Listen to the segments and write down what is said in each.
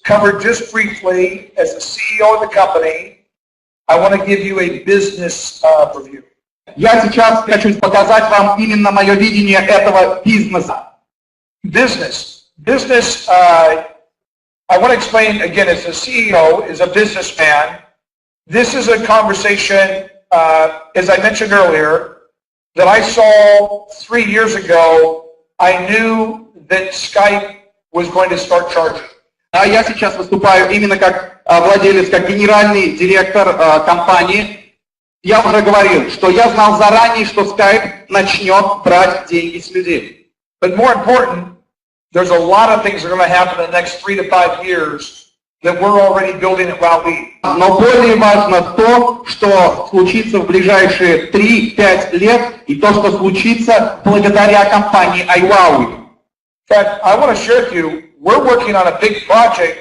covered just briefly as the CEO of the company, I want to give you a business review. Я сейчас хочу показать вам именно мое видение этого бизнеса. Business, I want to explain again, as the CEO, is a businessman. This is a conversation, as I mentioned earlier, that I saw 3 years ago. I knew that Skype was going to start charging. А я сейчас выступаю именно как владелец, как генеральный директор компании. Я уже говорил, что я знал заранее, что Skype начнет брать деньги с людей. But more important, there's a lot of things that are going to happen in the next 3 to 5 years that we're already building at iWowWe. Но более важно то, что случится в ближайшие 3-5 лет, и то, что случится благодаря компании iWowWe. In fact, I want to share with you, we're working on a big project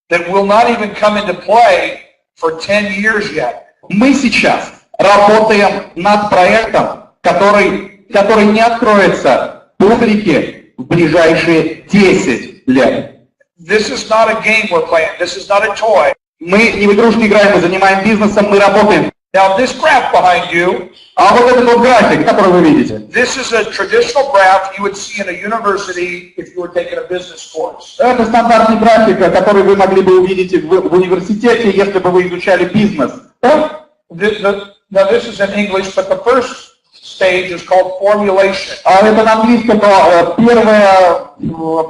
that will not even come into play for 10 years yet. Мы сейчас работаем над проектом, который не откроется публике в ближайшие 10 лет. This is not a game we're playing. This is not a toy. Мы не в игрушки играем, мы занимаем бизнесом, мы работаем. Now, this graph behind you, а вот этот вот график, который вы видите, this is a traditional graph you would see in a university if you were taking a business course. Это стандартный график, который вы могли бы увидеть в университете, если бы вы изучали бизнес. Now, this is in English, but the first stage is called formulation. А это на английском, первая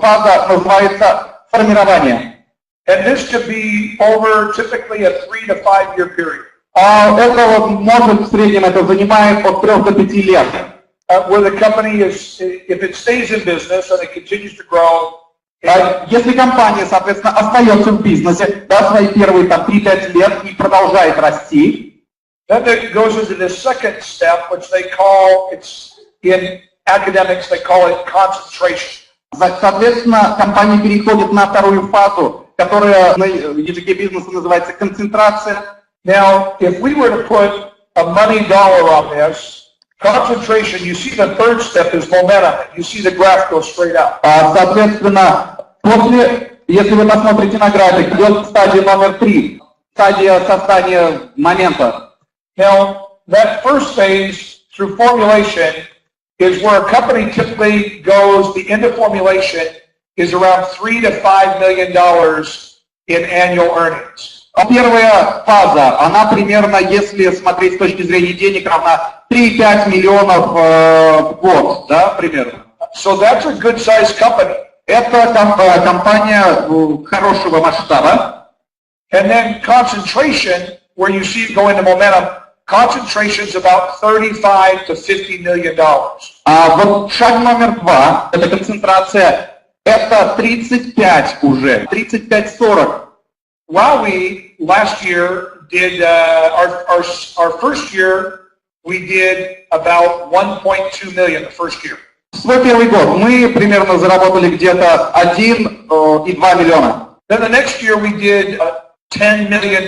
фаза называется формирование. And this could be over typically a 3 to 5 year period. Это вот может в среднем это занимает от 3 до 5 лет. Where the company is, if it stays in business and it continues to grow. Если компания, соответственно, остается в бизнесе, да, свои первые там 3-5 лет и продолжает расти. Then it goes into the second step, which they call, it's in academics, they call it concentration. Соответственно, компания переходит на вторую фазу, которая на языке бизнеса называется концентрация. Now, if we were to put a money dollar on this, concentration, you see the third step is momentum. You see the graph go straight up. Соответственно, если вы посмотрите на график, идет стадия номер 3, стадия создания момента. Now, that first phase through formulation is where a company typically goes, the end of formulation is around $3 to $5 million in annual earnings. Первая фаза, она примерно, если смотреть с точки зрения денег, равна 3-5 миллионов в год, да, примерно. So that's a good sized company. Это компания хорошего масштаба. And then concentration, where you see it go into momentum, concentration is about $35 to $50 million. А вот шаг номер 2, это концентрация, это 35 уже, 35-40. iWowWe last year did, our first year, we did about 1.2 million the first year. Свой первый год мы примерно заработали где-то 1,2 миллиона. Then the next year we did $10 million.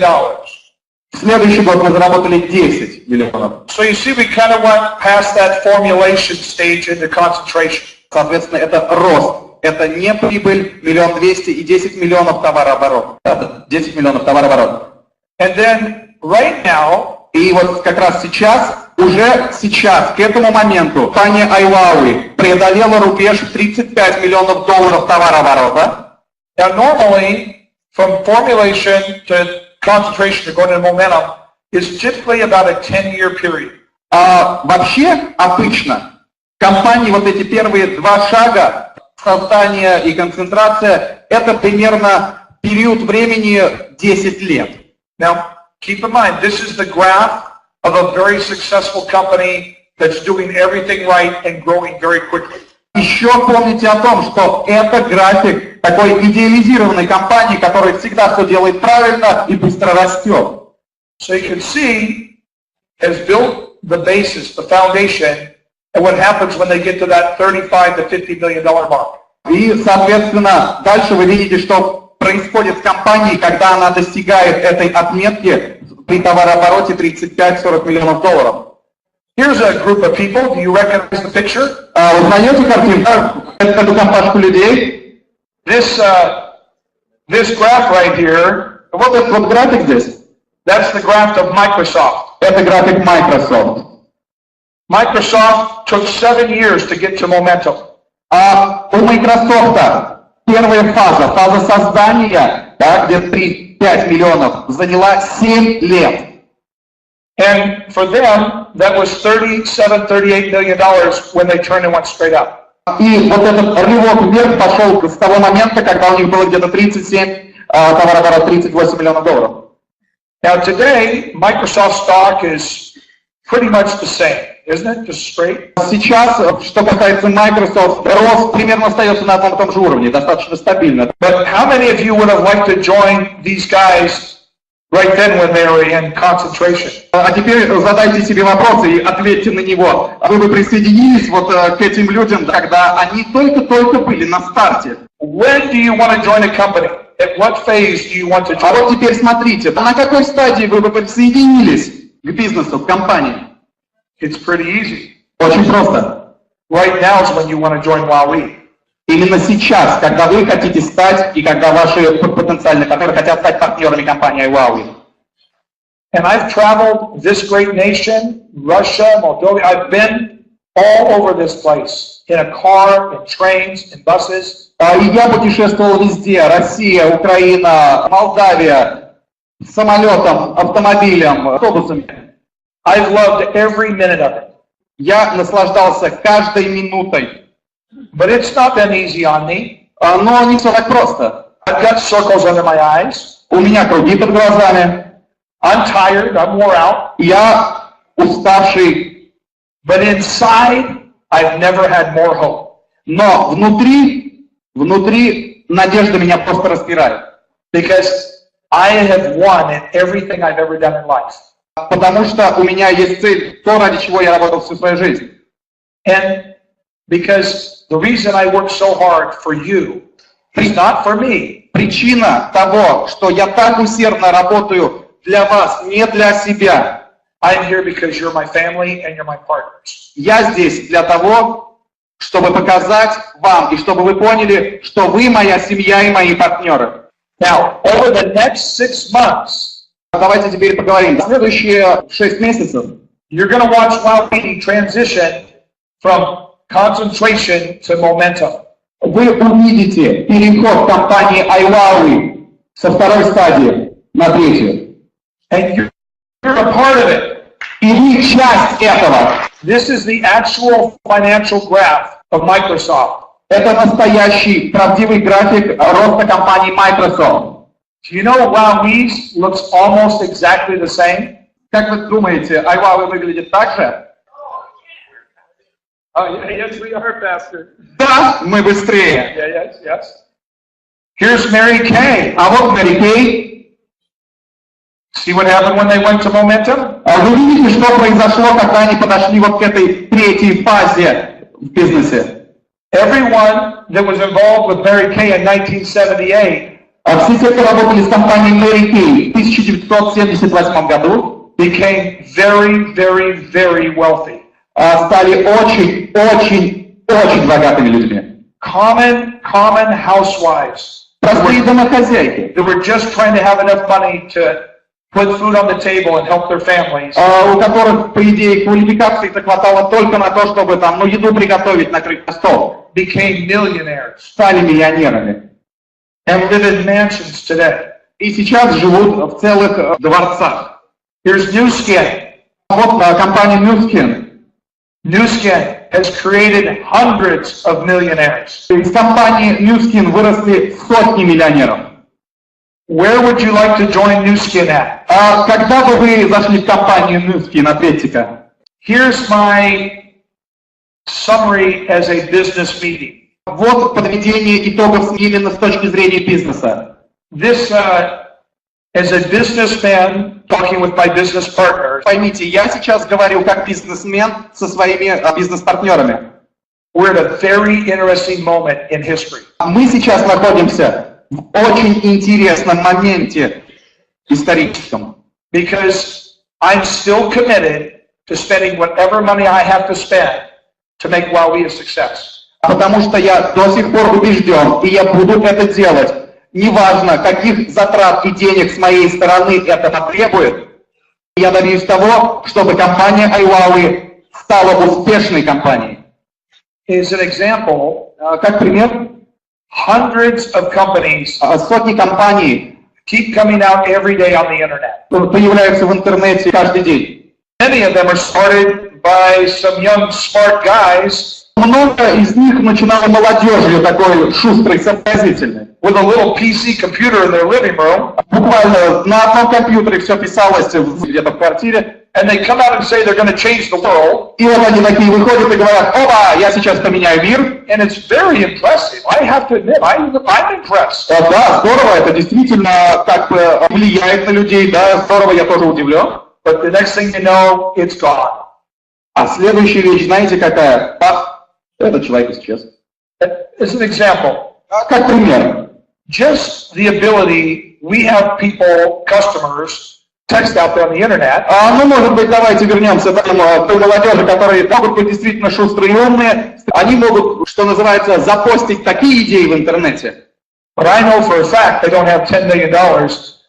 В следующий год мы заработали 10 миллионов. So you see, we kind of went past that formulation stage into concentration. Соответственно, это рост. Это не прибыль 1 200 000 и 10 миллионов товарооборот. 10 миллионов товарооборот. And then right now, и вот как раз уже сейчас, к этому моменту, компания iWowWe преодолела рубеж $35 миллионов товарооборота. Now normally, from formulation to concentration to going into momentum is typically about a 10-year period. Вообще, обычно, компании вот эти первые 2 шага, создание и концентрация, это примерно период времени 10 лет. Now, keep in mind, this is the graph of a very successful company that's doing everything right and growing very quickly. Еще помните о том, что это график такой идеализированной компании, которая всегда все делает правильно и быстро растет. So you can see, has built the basis, the foundation, and what happens when they get to that $35 to $50 million mark. И, соответственно, дальше вы видите, что происходит с компанией, когда она достигает этой отметки при товарообороте 35-40 миллионов долларов. Here's a group of people. Do you recognize the picture? Узнаете картинку? Эту компашку людей? This This graph right here, Вот этот вот график здесь, that's the graph of Microsoft. это график Microsoft. Microsoft took 7 years to get to momentum. А у Microsoft первая фаза создания, да, где 3-5 миллионов, заняла 7 лет. And for them, that was $38 million when they turned and went straight up. И вот этот рывок вверх пошел с того момента, когда у них было где-то 38 миллионов долларов. Now today, Microsoft stock is pretty much the same, isn't it? Just straight. Сейчас, что касается Microsoft, рост примерно остается на одном и том же уровне, достаточно стабильно. But how many of you would have liked to join these guys right then when they were in concentration? А теперь задайте себе вопрос и ответьте на него. Вы бы присоединились вот к этим людям, когда они только-только были на старте? When do you want to join a company? At what phase do you want to join? А вот теперь смотрите, на какой стадии вы бы присоединились к бизнесу, к компании? It's pretty easy. Очень просто. Right now is when you want to join iWowWe. Именно сейчас, когда вы хотите стать, и когда ваши потенциальные партнеры хотят стать партнерами компании iWowWe. And I've traveled this great nation, Russia, Moldova. I've been all over this place, in a car, in trains, in buses. И я путешествовал везде: Россия, Украина, Молдавия, самолетом, автомобилем, автобусами. I've loved every minute of it. Я наслаждался каждой минутой. But it's not been easy on me. Но не все так просто. I've got circles under my eyes. У меня круги под глазами. I'm tired, I'm wore out. Я уставший. But inside, I've never had more hope. Но внутри надежда меня просто распирает. Because I have won in everything I've ever done in life. Потому что у меня есть цель, то, ради чего я работал всю свою жизнь. And because the reason I work so hard for you is not for me. Причина того, что я так усердно работаю для вас, не для себя. I'm here because you're my family and you're my partners. Я здесь для того, чтобы показать вам, и чтобы вы поняли, что вы моя семья и мои партнеры. Now, over the next 6 months, давайте теперь поговорим. Следующие 6 месяцев you're going to watch iWowWe transition from concentration to momentum. Вы увидите переход компании iWowWe со второй стадии на третью. And you're a part of it. И вы часть этого. This is the actual financial graph of Microsoft. Это настоящий, правдивый график роста компании Microsoft. Do you know iWowWe looks almost exactly the same? Как вы думаете, iWowWe выглядит так же? Oh, yes, we are faster. Да, мы быстрее. Yes. Here's Mary Kay. А вот Мэри Кей. See what happened when they went to momentum? Вы видите, что произошло, когда они подошли вот к этой третьей фазе в бизнесе? Everyone that was involved with Mary Kay in 1978 все те, кто работали с компанией Мэри Кей в 1978 году, became very, very, very wealthy. Стали очень богатыми людьми. Common housewives. Простые домохозяйки. They were just trying to have enough money to put food on the table and help their families. У которых, по идее, квалификации-то хватало только на то, чтобы там, еду приготовить, накрыть на стол. Became millionaires. Стали миллионерами. And live in mansions today. И сейчас живут в целых дворцах. Here's Nu Skin. Вот компания Nu Skin. Nu Skin has created hundreds of millionaires. Из компании Nu Skin выросли сотни миллионеров. Where would you like to join Nu Skin at? Когда бы вы зашли в компанию Nu Skin, ответьте-ка. Here's my summary as a business meeting. Вот подведение итогов именно с точки зрения бизнеса. This, as a businessman talking with my business partners, поймите, я сейчас говорю как бизнесмен со своими бизнес-партнерами. We're at a very interesting moment in history. Мы сейчас находимся в очень интересном моменте историческом. Because I'm still committed to spending whatever money I have to spend to make iWowWe a success. Потому что я до сих пор убежден, и я буду это делать, неважно, каких затрат и денег с моей стороны это потребует, я добьюсь того, чтобы компания iWowWe стала успешной компанией. As an example, Как пример, hundreds of companies сотни компаний keep coming out every day on the internet. появляются в интернете каждый день. Many of them are started by some young smart guys Много из них начинало молодежью такой шустрой, сообразительной. with a little PC computer in their living room, Буквально на одном компьютере все писалось где-то в квартире. and they come out and say they're going to change the world, И вот они такие выходят и говорят: опа, я сейчас поменяю мир. and it's very impressive. I have to admit, I'm impressed. Да, здорово, это действительно как бы влияет на людей, да, здорово, я тоже удивлен. But the next thing you know, it's gone. А следующая вещь, знаете какая? Пах, этот человек исчез. As an example, Как пример. just the ability, we have people, customers, text out there on the internet, Ну, может быть, давайте вернемся к той молодежи, которые могут быть действительно шустрые и умные. Они могут, что называется, запостить такие идеи в интернете. but I know for a fact they don't have $10 million,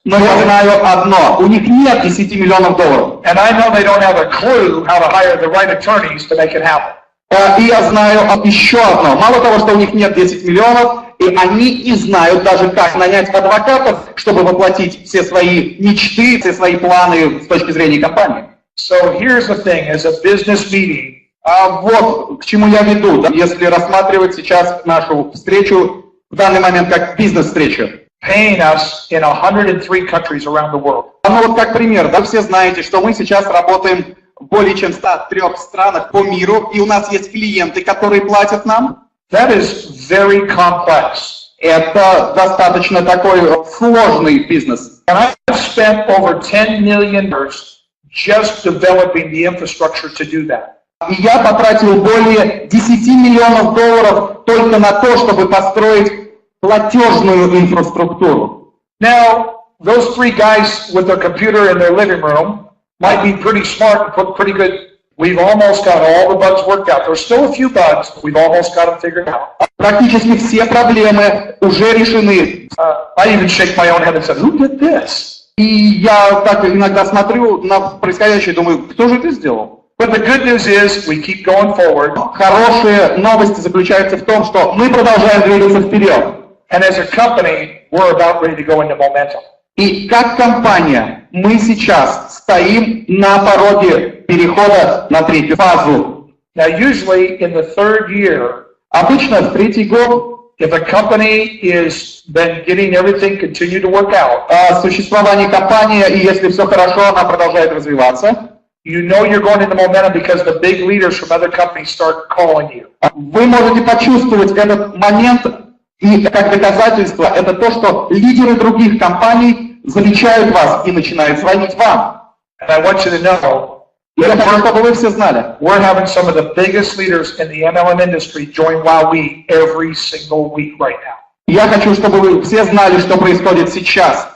Но я знаю одно: у них нет 10 миллионов долларов. and I know they don't have a clue how to hire the right attorneys to make it happen. И я знаю еще одно. Мало того, что у них нет 10 миллионов, и они не знают даже, как нанять адвокатов, чтобы воплотить все свои мечты, все свои планы с точки зрения компании. So here's the thing, as a business meeting, Вот к чему я веду, да, если рассматривать сейчас нашу встречу в данный момент как бизнес-встречу. paying us in 103 countries around the world. Ну вот как пример, да, все знаете, что мы сейчас работаем в более чем 103 странах по миру, и у нас есть клиенты, которые платят нам. That is very complex. Это достаточно такой сложный бизнес. And I've spent over $10 million just developing the infrastructure to do that. И я потратил более 10 миллионов долларов только на то, чтобы построить платежную инфраструктуру. Now, those three guys with their computer in their living room might be pretty smart and put pretty good. We've almost got all the bugs worked out. There's still a few bugs, but we've almost got them figured out. Практически все проблемы уже решены. I even shake my own head and said, who did this? И я так иногда смотрю на происходящее и думаю: кто же это сделал? But the good news is we keep going forward. Хорошие новости заключаются в том, что мы продолжаем двигаться вперед. And as a company, we're about ready to go into momentum. И как компания мы сейчас стоим на пороге перехода на третью фазу. Now, usually in the third year, Обычно в третий год if a company is been getting everything continue to work out, существования компании, и если все хорошо, она продолжает развиваться, you know you're going into momentum because the big leaders from other companies start calling you. вы можете почувствовать этот момент, и как доказательство это то, что лидеры других компаний замечают вас и начинают звонить вам. And I want you to know, Я хочу, чтобы вы все знали. we're having some of the biggest leaders in the MLM industry join iWowWe every single week right now. Я хочу, чтобы вы все знали, что происходит сейчас.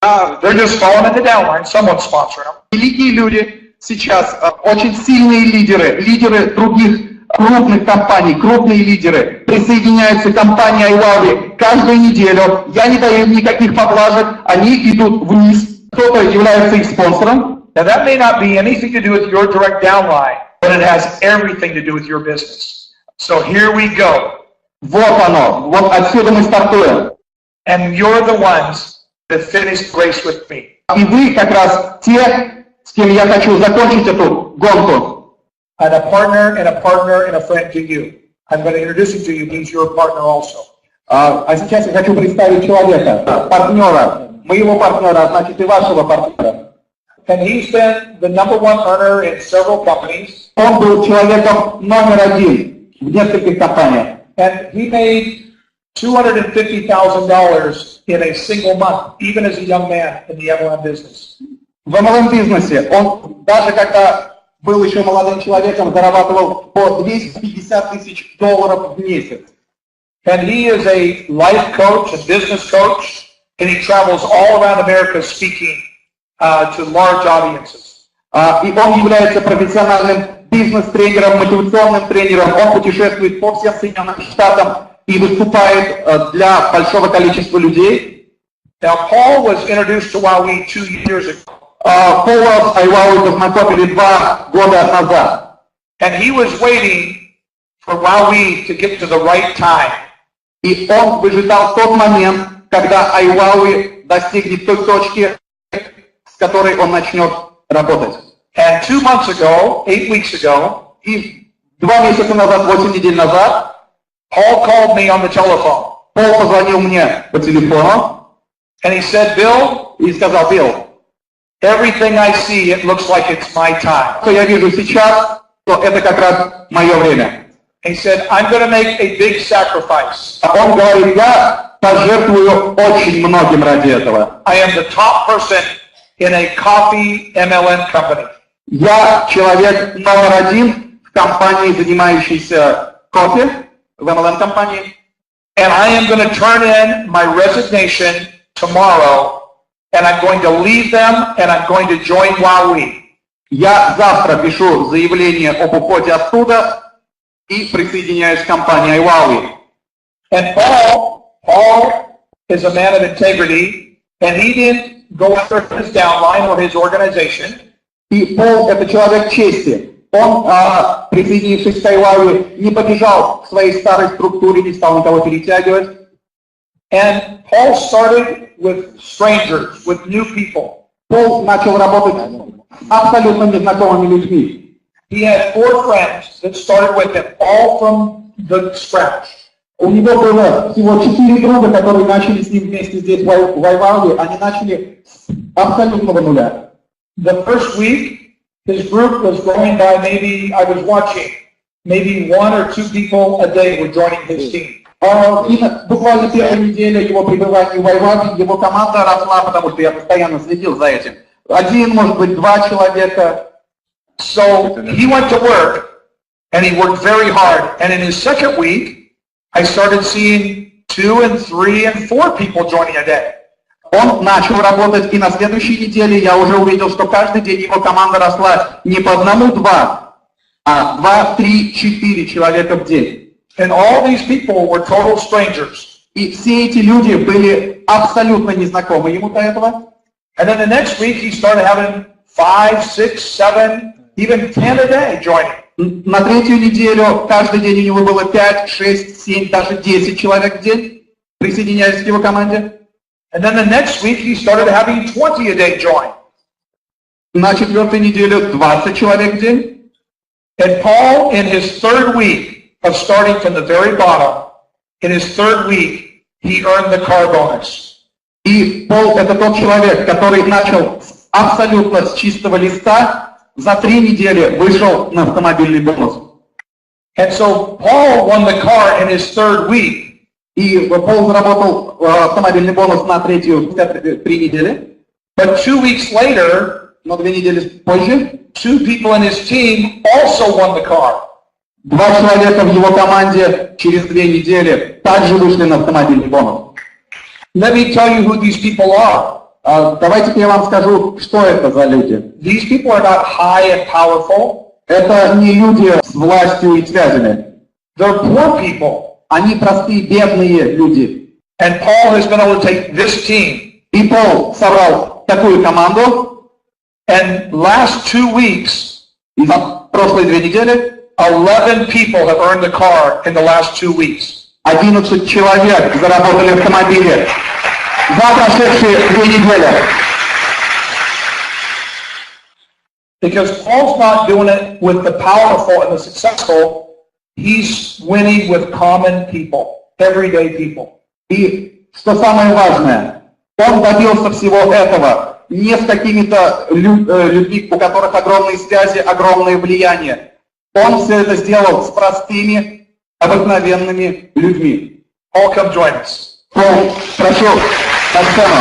They're just following at the downline. Someone's sponsoring them. Великие люди сейчас, очень сильные лидеры, лидеры других крупных компаний, крупные лидеры присоединяются к компании iWowWe каждую неделю. Я не даю им никаких поблажек, они идут вниз. Кто-то является их спонсором. Now that may not be anything to do with your direct downline, but it has everything to do with your business. So here we go. Вот оно, вот отсюда мы стартуем. And you're the ones that finished the race with me. И вы как раз те, с кем я хочу закончить эту гонку. And a partner and a partner and a friend to you. I'm going to introduce him to you. He's your partner also. А сейчас я хочу представить человека, партнера, моего партнера, значит и вашего партнера. And he's been the #1 earner in several companies. Он был человеком номер один в нескольких компаниях. And he made $250,000 in a single month, even as a young man in the MLM business. В MLM-бизнесе он, даже когда был еще молодым человеком, зарабатывал по $250 тысяч в месяц. And he is a life coach, a business coach, and he travels all around America speaking to large audiences. И он является профессиональным бизнес-тренером, мотивационным тренером. Он путешествует по всем Соединенным Штатам и выступает для большого количества людей. Now, Paul was introduced to iWowWe 2 years ago. Пола с iWowWe познакомили 2 года назад. And he was waiting for iWowWe to get to the right time. И он выжидал тот момент, когда iWowWe достигнет той точки, с которой он начнет работать. And 2 months ago, 8 weeks ago, и 2 месяца назад, 8 недель назад, Paul called me on the telephone. Пол позвонил мне по телефону, and he said, Bill, и сказал: Билл, everything I see, it looks like it's my time. что я вижу сейчас, то это как раз мое время. He said, I'm going to make a big sacrifice. Он говорит: я пожертвую очень многим ради этого. I am the top person in a coffee MLM company. Я человек номер 1 в компании, занимающейся кофе, в MLM-компании. And I am going to turn in my resignation tomorrow, and I'm going to leave them, and I'm going to join iWowWe. Я завтра пишу заявление об уходе оттуда и присоединяюсь к компании iWowWe. And Paul is a man of integrity, and he didn't go after his downline or his organization. И Пол — это человек чести. Он, присоединившись к iWowWe, не побежал к своей старой структуре, не стал никого перетягивать. And Paul started with strangers, with new people. Пол начал работать с абсолютно незнакомыми людьми. He had 4 friends that started with him, all from the scratch. У него было всего 4 друга, которые начали с ним вместе здесь в iWowWe. Они начали с абсолютного нуля. The first week, his group was growing by maybe, I was watching, maybe 1 or 2 people a day were joining his team. И буквально первую неделю его пребывания в iWowWe, его команда росла, потому что я постоянно следил за этим. 1, может быть, 2 человека. So he went to work, and he worked very hard. And in his second week, I started seeing 2 and 3 and 4 people joining a day. Он начал работать, и на следующей неделе я уже увидел, что каждый день его команда росла не по 1-2, а 2, 3, 4 человека в день. And all these people were total strangers. И все эти люди были абсолютно незнакомы ему до этого. And then the next week, he started having 5, 6, 7, even 10 a day joining. На 3-ю неделю каждый день у него было 5, 6, 7, даже 10 человек в день, присоединяясь к его команде. And then the next week, he started having 20 a day join. На 4-й неделе 20 человек в день. And Paul, in his 3rd week of starting from the very bottom, in his 3rd week, he earned the car bonus. И Пол — это тот человек, который начал абсолютно с чистого листа, за 3 недели вышел на автомобильный бонус. And so Paul won the car in his 3rd week. И Пол заработал автомобильный бонус на 3 недели. But 2 weeks later, но 2 недели позже, 2 people in his team also won the car. 2 человека в его команде через 2 недели также вышли на автомобильный бонус. Let me tell you who these people are. Давайте я вам скажу, что это за люди. These people are not high and powerful. Это не люди с властью и связями. They're poor people. Они простые, бедные люди. And Paul has been able to take this team. И Пол собрал такую команду. And last 2 weeks, и за прошлые 2 недели, 11 people have earned the car in the last 2 weeks. 11 человек заработали автомобили за прошедшие 2 недели. Because Paul's not doing it with the powerful and the successful. He's winning with common people, everyday people. И что самое важное, он добился всего этого не с какими-то людьми, у которых огромные связи, огромное влияние. Он все это сделал с простыми, обыкновенными людьми. Paul, come join us. Пол, прошу, на сцену.